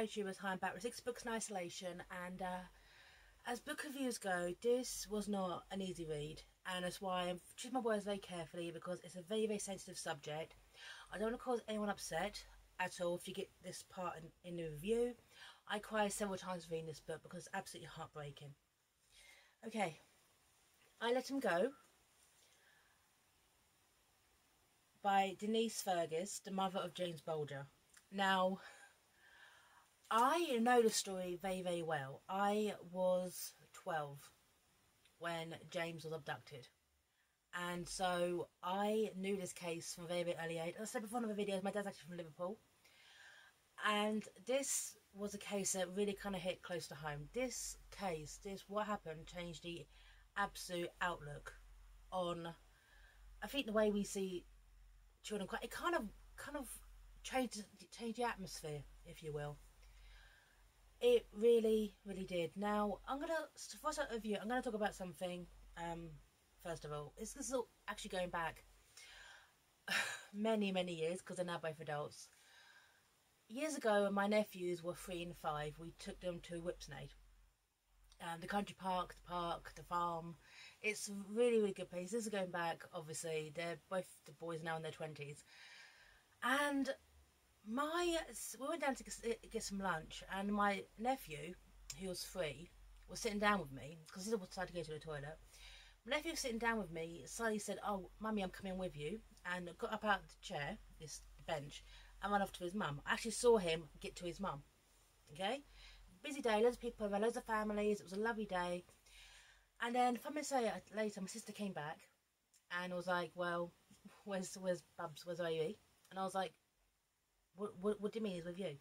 YouTubers, hi, I'm back with 6 books in isolation, and as book reviews go, this was not an easy read, and that's why I'm choosing my words very carefully, because it's a very, very sensitive subject. I don't want to cause anyone upset at all if you get this part in the review. I cried several times reading this book because it's absolutely heartbreaking. Okay, I Let Him Go by Denise Fergus, the mother of James Bulger. Now, I know the story very, very well. I was 12 when James was abducted. And so I knew this case from a very, very early age. As I said before in other videos, my dad's actually from Liverpool. And this was a case that really kind of hit close to home. This case, what happened, changed the absolute outlook on, I think, the way we see children. It kind of changed the atmosphere, if you will. It really, really did. Now, for that review, I'm gonna talk about something. First of all, this is actually going back many, many years, because they're now both adults. Years ago, when my nephews were 3 and 5, we took them to Whipsnade, the country park, the farm. It's a really, really good place. This is going back. Obviously, they're both the boys now in their 20s, and we went down to get some lunch, and my nephew, who was 3, was sitting down with me because he decided to go to the toilet. My nephew was sitting down with me, suddenly said, "Oh, Mummy, I'm coming with you," and got up out of the chair, this bench, and ran off to his mum. I actually saw him get to his mum. Okay, busy day, loads of people, loads of families. It was a lovely day. And then 5 minutes later, my sister came back and was like, "Well, where's Bubs? Where's Ivy?" And I was like, What do you mean he's with you?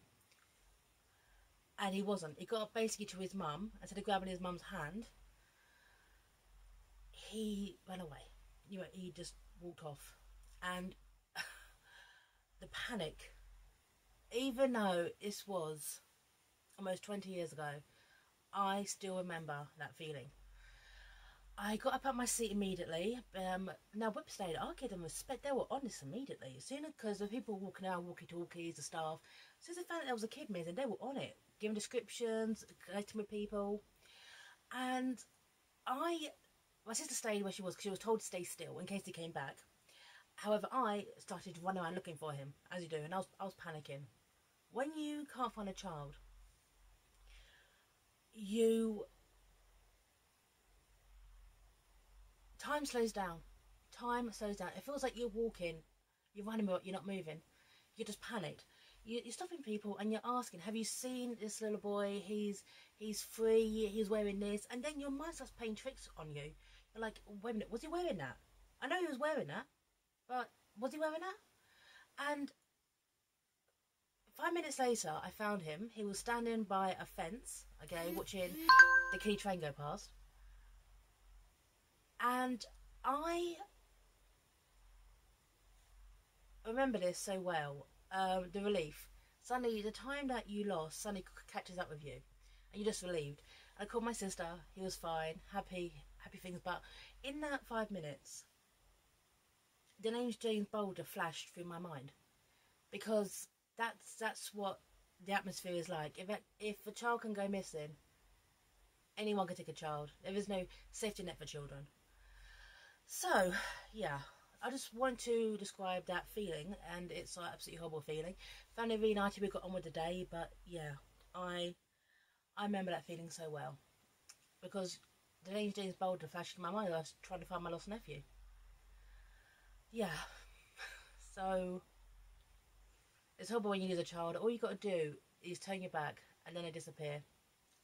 And he wasn't. He got up basically to his mum. Instead of grabbing his mum's hand, he ran away. He just walked off. And the panic, even though this was almost 20 years ago, I still remember that feeling. I got up out my seat immediately. Now, Whipsnade, I give them respect. They were on this immediately. As soon as, because the people walking out, walkie-talkies, the staff, as soon as they found out there was a kid missing, they were on it, giving descriptions, connecting with people. And my sister stayed where she was because she was told to stay still in case he came back. However, I started to run around looking for him, as you do, and I was panicking. When you can't find a child, time slows down. Time slows down. It feels like you're walking, you're running, but you're not moving. You're just panicked. You're stopping people and you're asking, "Have you seen this little boy? He's 3. He's wearing this," and then your mind starts playing tricks on you. You're like, "Wait a minute, was he wearing that? I know he was wearing that, but was he wearing that?" And 5 minutes later, I found him. He was standing by a fence, okay, watching the kiddie train go past. And I remember this so well, the relief. Suddenly, the time that you lost suddenly catches up with you, and you're just relieved. I called my sister, he was fine, happy things, but in that 5 minutes, the name James Bulger flashed through my mind, because that's what the atmosphere is like. If a child can go missing, anyone can take a child. There is no safety net for children. So, yeah, I just want to describe that feeling, and it's an absolutely horrible feeling. Family reunited, we got on with the day, but yeah, I remember that feeling so well, because the name James Bulger flashed in my mind. I was trying to find my lost nephew. Yeah, so it's horrible when you lose a child. All you got to do is turn your back, and then they disappear,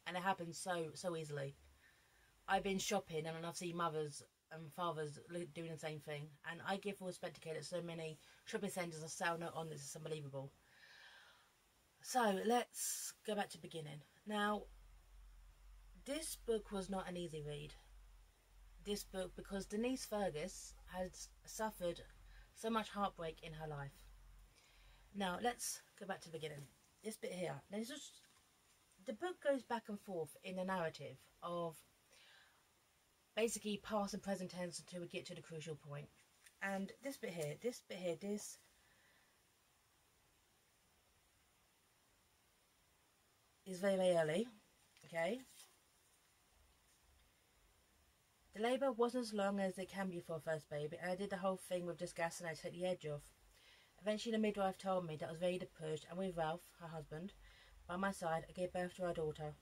and it happens so easily. I've been shopping, and I've seen mothers and fathers doing the same thing, and I give full respect to that so many shopping centres are selling it on. This is unbelievable. So let's go back to the beginning. Now, this book was not an easy read. This book, because Denise Fergus has suffered so much heartbreak in her life. Now let's go back to the beginning. This bit here. Now, the book goes back and forth in the narrative of basically past and present tense until we get to the crucial point. And this bit here, is very, very early, okay? The labour wasn't as long as it can be for a first baby, and I did the whole thing with just gas and I to take the edge off. Eventually the midwife told me that I was ready to push, and with Ralph, her husband, by my side, I gave birth to our daughter.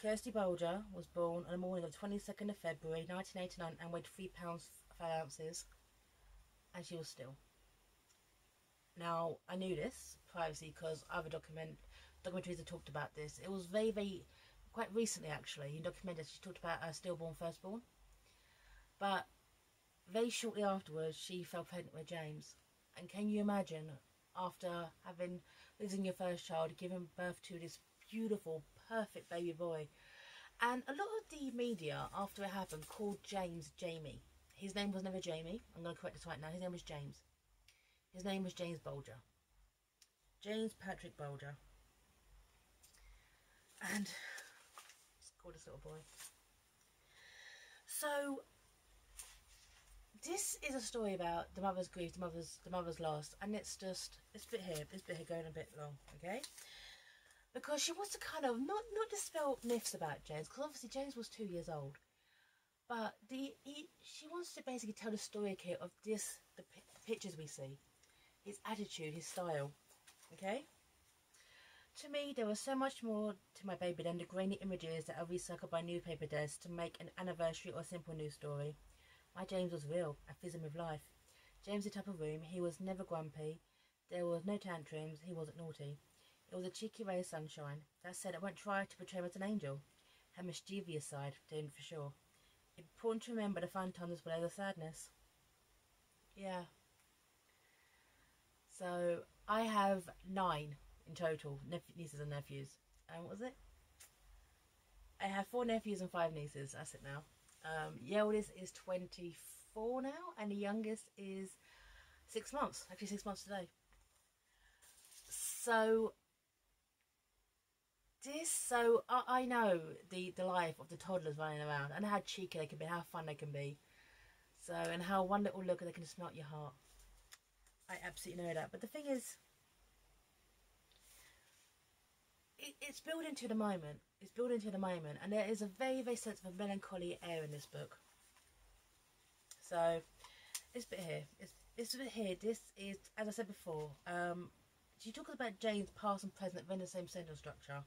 Kirsty Bulger was born on the morning of the 22nd of February 1989 and weighed 3 pounds 5 ounces, and she was still. Now, I knew this privacy because other documentaries have talked about this. It was very, very, quite recently actually, in documentaries she talked about her stillborn firstborn. But very shortly afterwards, she fell pregnant with James. And can you imagine, after having losing your first child, giving birth to this beautiful, perfect baby boy? And a lot of the media, after it happened, called James Jamie. His name was never Jamie. I'm going to correct this right now. His name was James. His name was James Bulger. James Patrick Bulger. And let's call this little boy. So this is a story about the mother's grief, the mother's loss, and it's a bit here going a bit long, okay? Because she wants to kind of not dispel myths about James, because obviously James was 2 years old, but she wants to basically tell the story here of the pictures we see, his attitude, his style, okay? To me, there was so much more to my baby than the grainy images that are recycled by newspaper desks to make an anniversary or simple news story. My James was real, I fizz him with life. James the type of room, he was never grumpy, there was no tantrums, he wasn't naughty. It was a cheeky ray of sunshine. That said, I won't try to portray him as an angel. Her mischievous side, Jane for sure. Important to remember the fun times as well as the sadness. Yeah. So, I have 9 in total, nieces and nephews. What was it? I have 4 nephews and 5 nieces, that's it now. The eldest is 24 now, and the youngest is 6 months. Actually 6 months today. So I know the life of the toddlers running around, and how cheeky they can be, how fun they can be. So, and how one little look they can just melt your heart. I absolutely know that. But the thing is, it's built into the moment. It's built into the moment, and there is a very, very sense of a melancholy air in this book. So, this bit here, this is, as I said before, she talks about James' past and present within the same sentence structure.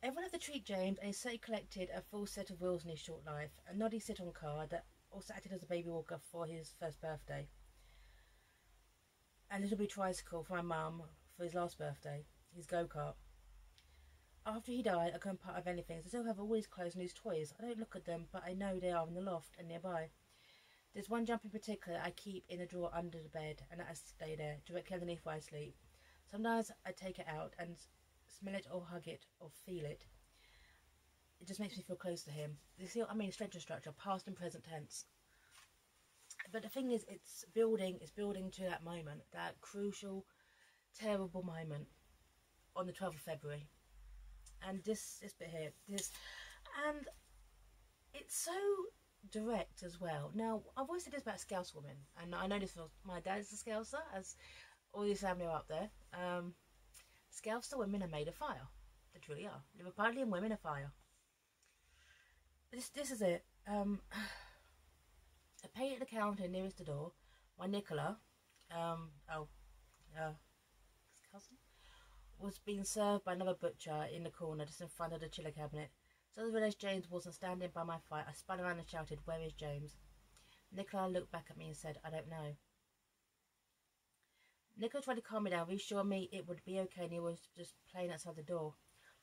Everyone had to treat James, and he certainly collected a full set of wheels in his short life. A noddy sit-on car that also acted as a baby walker for his first birthday. A little blue tricycle for my mum for his last birthday. His go-kart. After he died, I couldn't part of anything, so I still have all his clothes and his toys. I don't look at them, but I know they are in the loft and nearby. There's one jumper in particular I keep in a drawer under the bed, and that stay there, directly underneath where I sleep. Sometimes I take it out and smell it or hug it or feel it. It just makes me feel close to him. You see what I mean? Structure, past and present tense. But the thing is, it's building to that moment, that crucial, terrible moment on the 12th of February. And this bit here, and it's so direct as well. Now, I've always said this about Scouse women, and I know this was, my dad's a Scouser, as all these family are up there. Scouser women are made of fire. They truly are. Liverpudlian women are fire. This is it. I paid at the counter nearest the door. My Nicola, his cousin, was being served by another butcher in the corner just in front of the chiller cabinet. So as I realised James wasn't standing by my fight, I spun around and shouted, "Where is James?" Nicola looked back at me and said, "I don't know." Nicola tried to calm me down, reassure me it would be okay and he was just playing outside the door.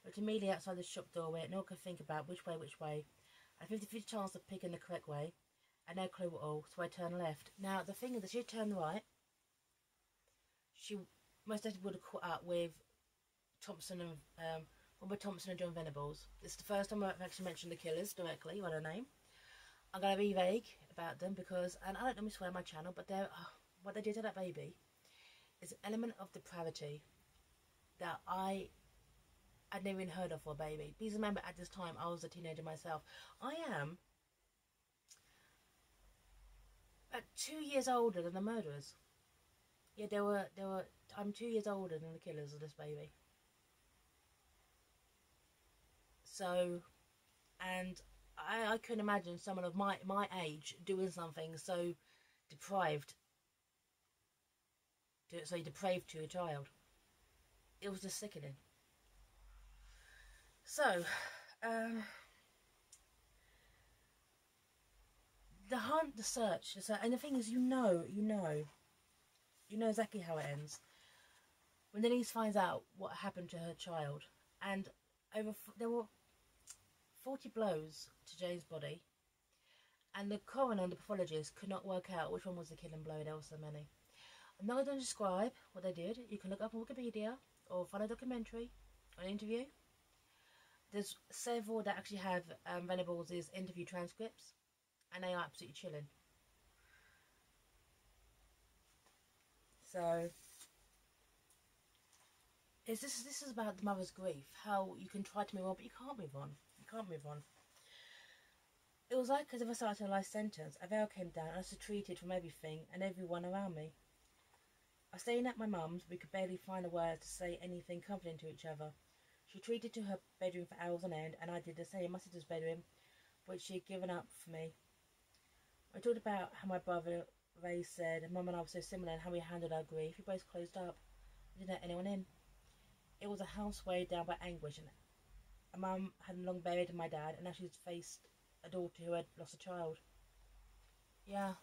But immediately outside the shop doorway, no one could think about which way. I had a 50-50 chance of picking the correct way. I had no clue at all, so I turned left. Now, the thing is that she turned right. She most definitely would have caught up with Robert Thompson and John Venables. This is the first time I've actually mentioned the killers directly by their name. I'm going to be vague about them because, and I don't normally swear on my channel, but what they did to that baby is an element of depravity that I'd never even heard of for a baby. Please remember, at this time, I was a teenager myself. I am at 2 years older than the murderers. Yeah, there were I'm 2 years older than the killers of this baby. So, and I couldn't imagine someone of my age doing something so deprived, so depraved to a child. It was just sickening. So, the hunt, the search, and the thing is, you know exactly how it ends. When Denise finds out what happened to her child, and there were 40 blows to Jane's body, and the coroner and the pathologist could not work out which one was the killing blow. There were so many. I'm not going to describe what they did. You can look up on Wikipedia or find a documentary or an interview. There's several that actually have Venables' interview transcripts, and they are absolutely chilling. So, this is about the mother's grief. How you can try to move on, but you can't move on. You can't move on. It was like as if I started a life sentence. A veil came down and I was retreated from everything and everyone around me. I was staying at my mum's. We could barely find a word to say anything comforting to each other. She retreated to her bedroom for hours on end, and I did the same in my sister's bedroom, which she had given up for me. I talked about how my brother Ray said Mum and I were so similar and how we handled our grief. We both closed up. We didn't let anyone in. It was a house weighed down by anguish, and Mum had long buried my dad, and now she's faced a daughter who had lost a child. Yeah.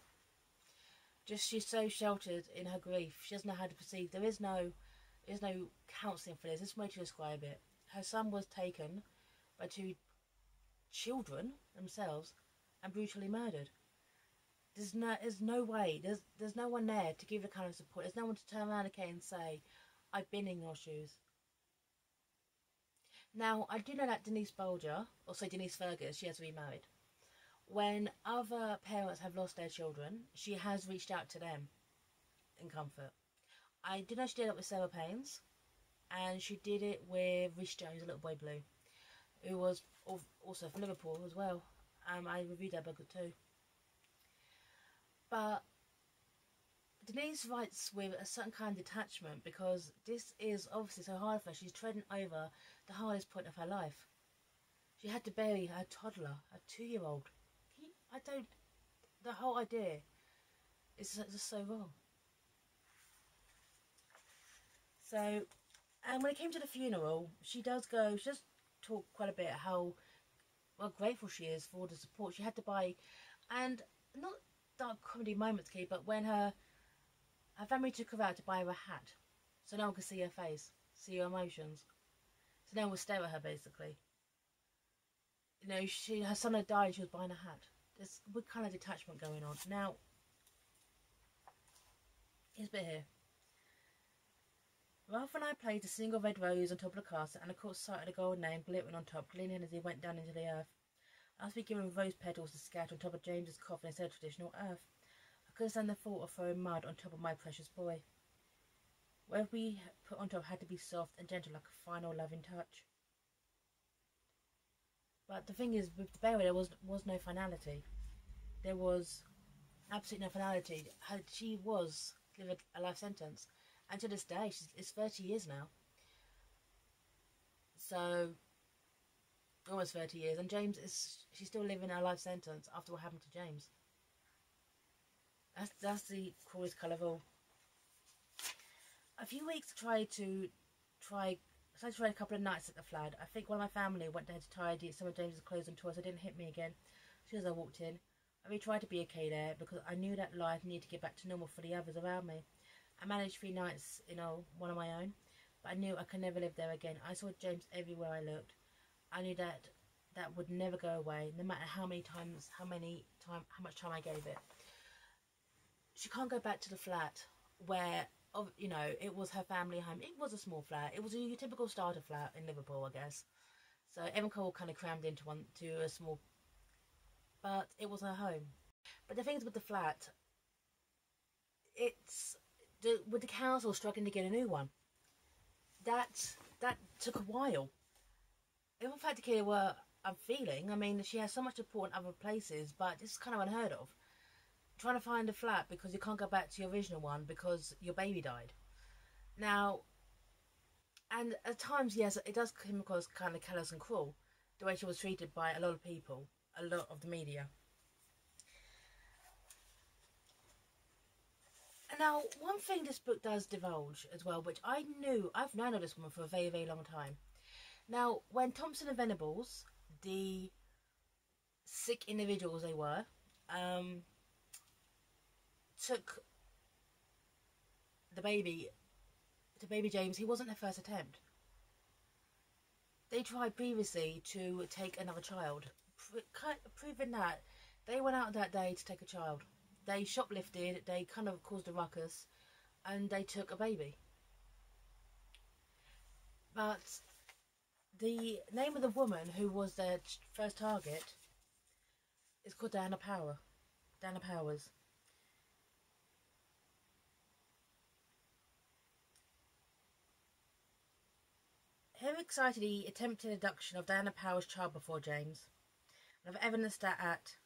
Just she's so sheltered in her grief. She doesn't know how to proceed. There's no counselling for this. This is way to describe it. Her son was taken by two children themselves and brutally murdered. There's no way. There's no one there to give the kind of support. There's no one to turn around again and say, I've been in your shoes. Now, I do know that Denise Bulger, or say Denise Fergus, she has remarried. When other parents have lost their children, she has reached out to them in comfort. I did know she did it with Sarah Paines, and she did it with Rhys Jones, a little boy blue, who was also from Liverpool as well. I reviewed that book too. But Denise writes with a certain kind of detachment because this is obviously so hard for her. She's treading over the hardest point of her life. She had to bury her toddler, a 2-year-old. The whole idea is just so wrong. So, and when it came to the funeral, she does talk quite a bit how grateful she is for the support she had to buy, and not dark comedy moments, Key, but when her family took her out to buy her a hat, so no one could see her face, see her emotions, so no one would stare at her basically. You know, her son had died and she was buying a hat. There's what kind of detachment going on. Now, here's a bit here. Ralph and I placed a single red rose on top of the casket, and I caught sight of the gold name glittering on top, gleaming as he went down into the earth. I was given rose petals to scatter on top of James's coffin instead of traditional earth. I couldn't stand the thought of throwing mud on top of my precious boy. Whatever we put on top had to be soft and gentle, like a final loving touch. But the thing is, with the burial, there was no finality. There was absolutely no finality. She was given a life sentence, and to this day, it's 30 years now. So, almost 30 years, and she's still living her life sentence after what happened to James. That's the cruelest colour of all. A few weeks I tried a couple of nights at the flat. I think one of my family went there to tidy some of James's clothes and toys, so it didn't hit me again. As soon as I walked in, I really tried to be okay there because I knew that life needed to get back to normal for the others around me. I managed 3 nights, one of my own, but I knew I could never live there again. I saw James everywhere I looked. I knew that would never go away, no matter how much time I gave it. She can't go back to the flat where, it was her family home. It was a small flat. It was a typical starter flat in Liverpool, I guess. So everyone kind of crammed into a small, but it was her home. But the thing is with the flat, with the council struggling to get a new one, that took a while. In fact, I'm feeling, she has so much support in other places, but this is kind of unheard of. Trying to find a flat because you can't go back to your original one because your baby died. Now, and at times, yes, it does come across kind of callous and cruel, the way she was treated by a lot of people, a lot of the media. And now, one thing this book does divulge as well, which I've known of this woman for a very, very long time. Now, when Thompson and Venables, the sick individuals they were, took the baby to baby James, he wasn't their first attempt. They tried previously to take another child, proving that they went out that day to take a child. They shoplifted, they kind of caused a ruckus, and they took a baby. But the name of the woman who was their first target is called Diana Powers. Here excited the attempted abduction of Diana Powers' child before James, and have evidence that at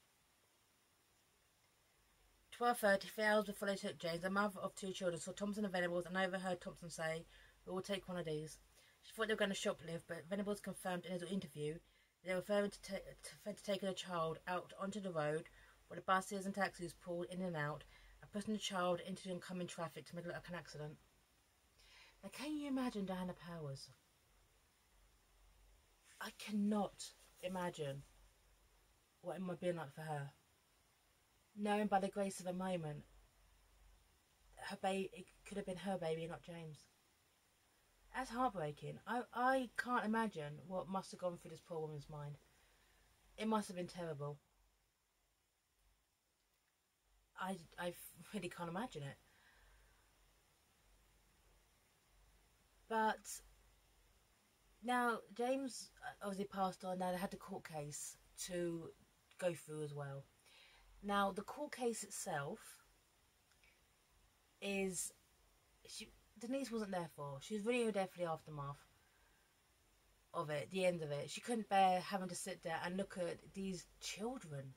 12:30, 3 hours before they took James, the mother of two children saw Thompson and Venables and overheard Thompson say, "We will take one of these." She thought they were going to shoplift, but Venables confirmed in his interview that they were referring to taking a child out onto the road where the buses and taxis pulled in and out, and putting the child into the oncoming traffic to make it look like an accident. Now, can you imagine Diana Powers? I cannot imagine what it might be like for her. Knowing by the grace of a moment, it could have been her baby, not James. That's heartbreaking. I can't imagine what must have gone through this poor woman's mind. It must have been terrible. I really can't imagine it. But now, James obviously passed on. Now they had the court case to go through as well. Now, the court case itself is... Denise wasn't there for. She was really there for the aftermath of it, the end of it. She couldn't bear having to sit there and look at these children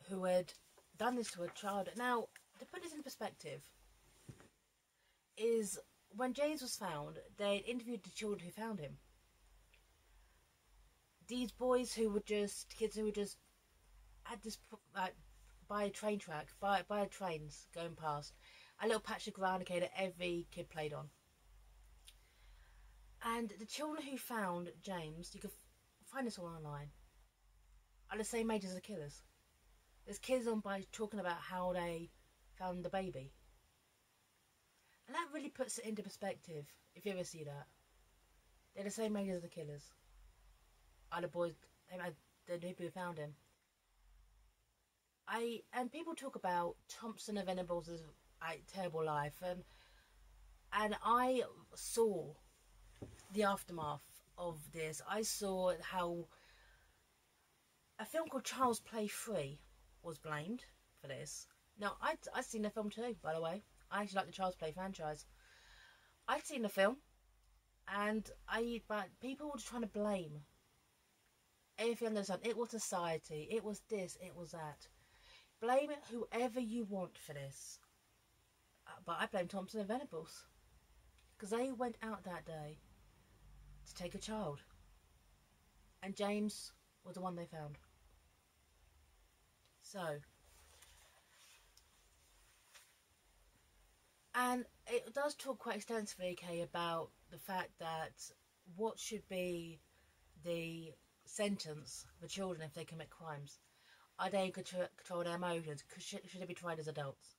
who had done this to a child. Now, to put this in perspective, is when James was found, they interviewed the children who found him. These boys who were just kids who were just at this by a train track, by trains going past, a little patch of ground that every kid played on. And the children who found James, you can find this all online, are the same age as the killers. There's kids on by talking about how they found the baby. And that really puts it into perspective, if you ever see that. They're the same age as the killers. Are the boys, the people who found him. And people talk about Thompson and Venables' terrible life, and I saw the aftermath of this. I saw how a film called Child's Play 3 was blamed for this. Now, I'd seen the film too, by the way. I actually like the Child's Play franchise. I'd seen the film, but people were trying to blame everything under the sun. It was society, it was this, it was that. Blame whoever you want for this. But I blame Thompson and Venables, because they went out that day to take a child, and James was the one they found. So, and it does talk quite extensively, okay, about the fact that what should be the sentence for children if they commit crimes. Are they in control their emotions? Should they be tried as adults?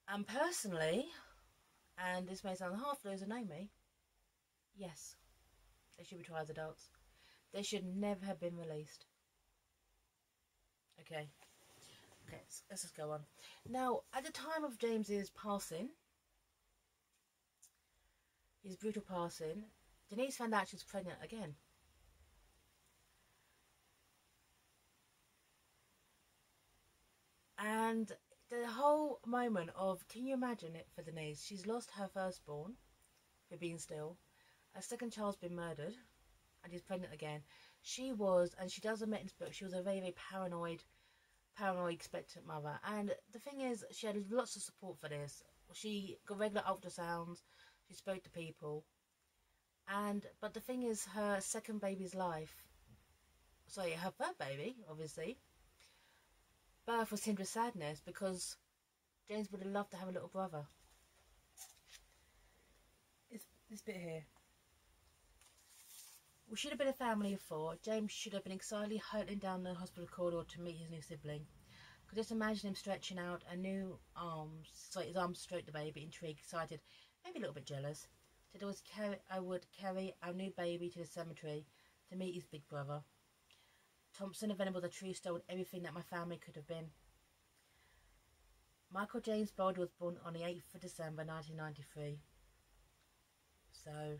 And personally, and this may sound half loose and know me, yes, they should be tried as adults. They should never have been released. Okay, let's just go on. Now, at the time of James's passing, his brutal passing, Denise found out she was pregnant again. And the whole moment of, can you imagine it for Denise? She's lost her firstborn for being still. Her second child's been murdered, and she's pregnant again. She was, and she does admit in this book, she was a very, very paranoid, expectant mother. And the thing is, she had lots of support for this. She got regular ultrasounds. She spoke to people. But the thing is, her second baby's life, sorry, her third baby, obviously, birth was tinged with sadness because James would have loved to have a little brother. It's this bit here. We should have been a family of 4. James should have been excitedly hurtling down the hospital corridor to meet his new sibling. Could just imagine him stretching out a new arms, so his arms stroked the baby, intrigued, excited, maybe a little bit jealous. I would carry our new baby to the cemetery to meet his big brother. Thompson and Venables are true stolen everything that my family could have been. Michael James Bulger was born on the 8th of December 1993. So,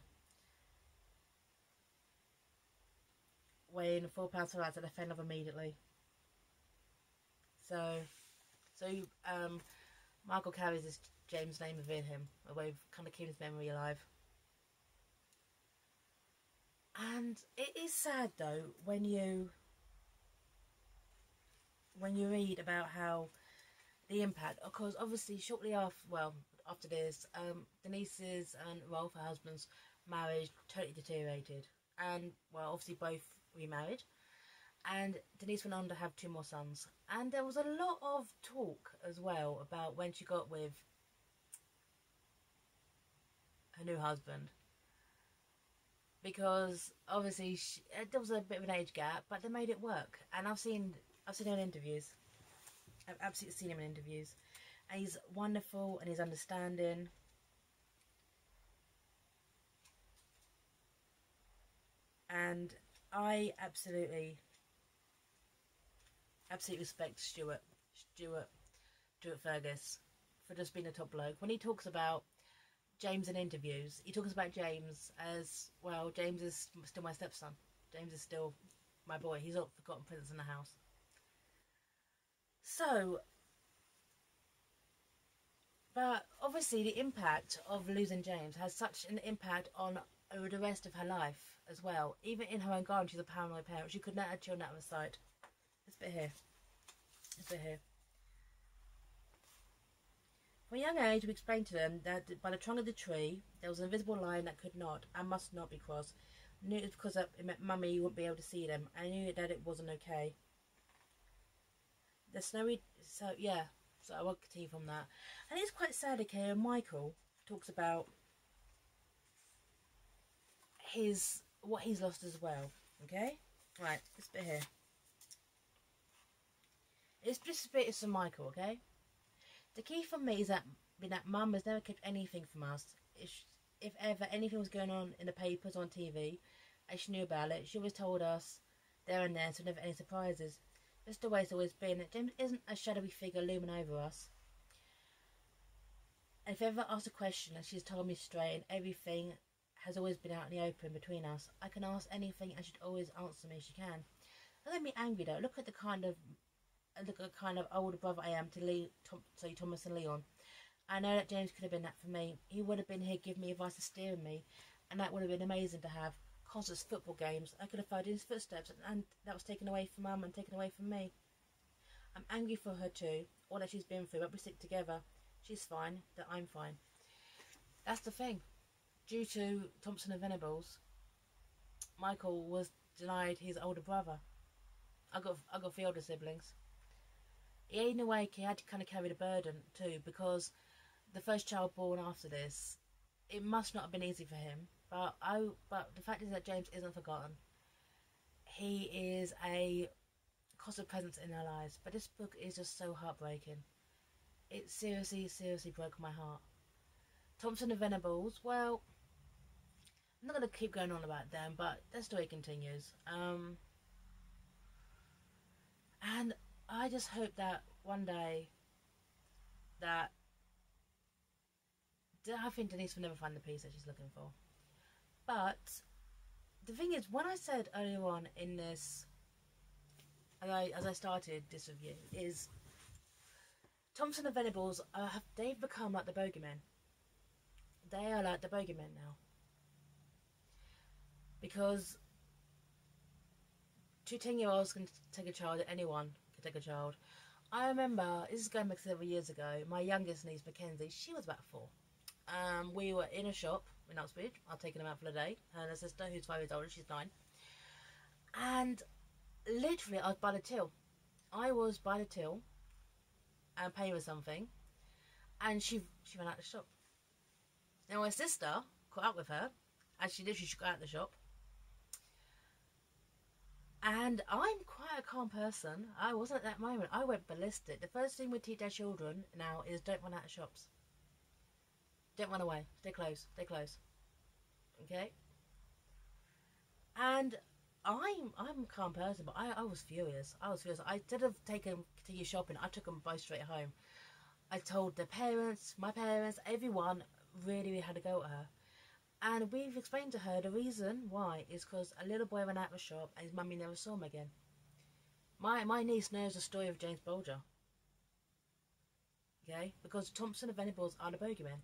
weighing 4 pounds of rice that I fell off immediately. So Michael carries this James name within him, a way of kind of keeping his memory alive. And it is sad though when you read about how the impact, because obviously shortly after this, Denise's and Rolf, her husband's marriage totally deteriorated, and obviously both remarried, and Denise went on to have 2 more sons. And there was a lot of talk as well about when she got with her new husband, because obviously there was a bit of an age gap, but they made it work. And I've seen him in interviews. I've absolutely seen him in interviews, and he's wonderful and he's understanding. And I absolutely respect Stuart Fergus for just being a top bloke. When he talks about James in interviews, he talks about James as, well, James is still my stepson. James is still my boy. He's not forgotten presence in the house. So, but obviously the impact of losing James has such an impact on the rest of her life as well. Even in her own garden, she's a paranoid parent. She could not have children out of sight. This bit here. From a young age, we explained to them that by the trunk of the tree, there was an invisible line that could not and must not be crossed. I knew it was because it meant Mummy wouldn't be able to see them. I knew that it wasn't okay. The snowy, so I will continue from that. And it's quite sad, okay, and Michael talks about what he's lost as well, okay? Right, this bit here. It's just a bit of some Michael, okay? The key for me is that Mum has never kept anything from us. If ever anything was going on in the papers or on TV, and she knew about it, she always told us there and then, so never any surprises. Just the way it's always been. James isn't a shadowy figure looming over us. And if ever asked a question and she's told me straight, and everything has always been out in the open between us, I can ask anything and she'd always answer me if she can. Don't let me angry though. Look at the kind of older brother I am to Thomas and Leon. I know that James could have been that for me. He would have been here giving me advice and steering me, and that would have been amazing to have. Constant football games. I could have followed in his footsteps, and that was taken away from Mum and taken away from me. I'm angry for her too, all that she's been through, but we stick together. She's fine, that I'm fine. That's the thing. Due to Thompson and Venables, Michael was denied his older brother. I got 3 older siblings. In a way, he had to kind of carry the burden too, because the first child born after this, it must not have been easy for him. But the fact is that James isn't forgotten. He is a constant presence in our lives. But this book is just so heartbreaking. It seriously broke my heart. Thompson and Venables, well, I'm not going to keep going on about them, but their story continues. And I just hope that one day that I think Denise will never find the peace that she's looking for. But the thing is, when I said earlier on in this, as I started this review, is Thompson and Venables they've become like the bogeymen. They are like the bogeymen now, because 2 10-year-olds can take a child. Anyone can take a child. I remember, this is going back several years ago, my youngest niece, Mackenzie, she was about 4. We were in a shop in Uxbridge. I've taken them out for the day. Her and her sister, who's 5 years older, she's 9. And literally, I was by the till. I was by the till and paying for something, and she ran out of the shop. Now my sister caught up with her, and she literally got out of the shop. And I'm quite a calm person. I wasn't at that moment. I went ballistic. The first thing we teach our children now is don't run out of shops. Don't run away. Stay close. Stay close. Okay? And I'm a calm person, but I was furious. I was furious. I instead of continue shopping, I took them both straight home. I told their parents, my parents, everyone really had to go at her. And we've explained to her the reason why is because a little boy ran out of the shop and his mummy never saw him again. My niece knows the story of James Bulger. Okay? Because Thompson and Venables are the bogeymen.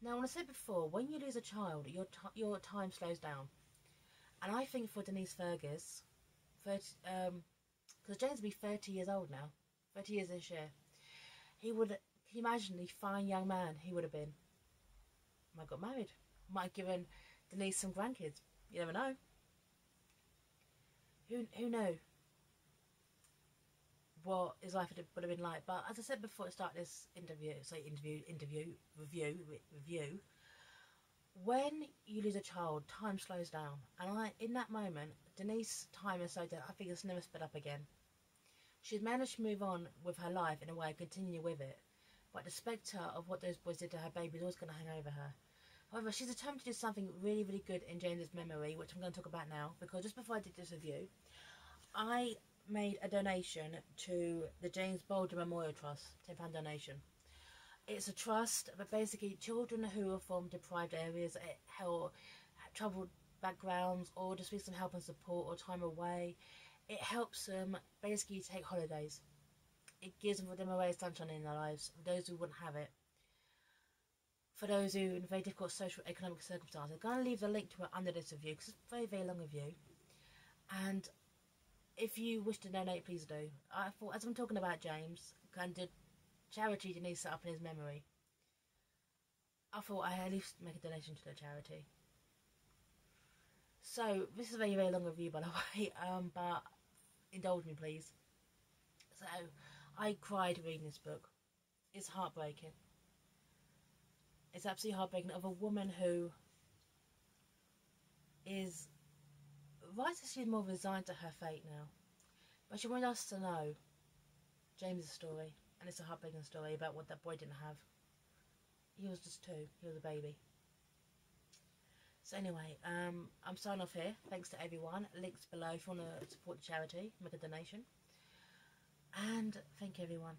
Now, when I said before, when you lose a child, your time slows down. And I think for Denise Fergus, because James will be 30 years old now, 30 years this year, can you imagine the fine young man he would have been? Might have got married. Might have given Denise some grandkids. You never know. Who knew what his life would have been like? But as I said before I start this review, when you lose a child, time slows down. And in that moment, Denise's time is slowed down. I think it's never sped up again. She's managed to move on with her life in a way, continue with it. But the spectre of what those boys did to her baby is always going to hang over her. However, she's determined to do something really, really good in James's memory, which I'm going to talk about now. Because just before I did this review, I made a donation to the James Bulger Memorial Trust, £10 donation. It's a trust, but basically children who are from deprived areas, troubled backgrounds, or just need some help and support or time away. It helps them basically take holidays. It gives them a ray of sunshine in their lives, for those who wouldn't have it. For those who are in very difficult social economic circumstances. I'm going to leave the link to it under this review, because it's a very, very long review. And if you wish to donate, please do. I thought, as I'm talking about James, and the charity Denise set up in his memory, I thought I'd at least make a donation to the charity. So, this is a very, very long review, by the way, but indulge me, please. So, I cried reading this book. It's heartbreaking. It's absolutely heartbreaking of a woman who is, right as she's more resigned to her fate now. But she wanted us to know James's story. And it's a heartbreaking story about what that boy didn't have. He was just 2. He was a baby. So anyway, I'm signing off here. Thanks to everyone. Links below if you want to support the charity, make a donation. And thank you everyone.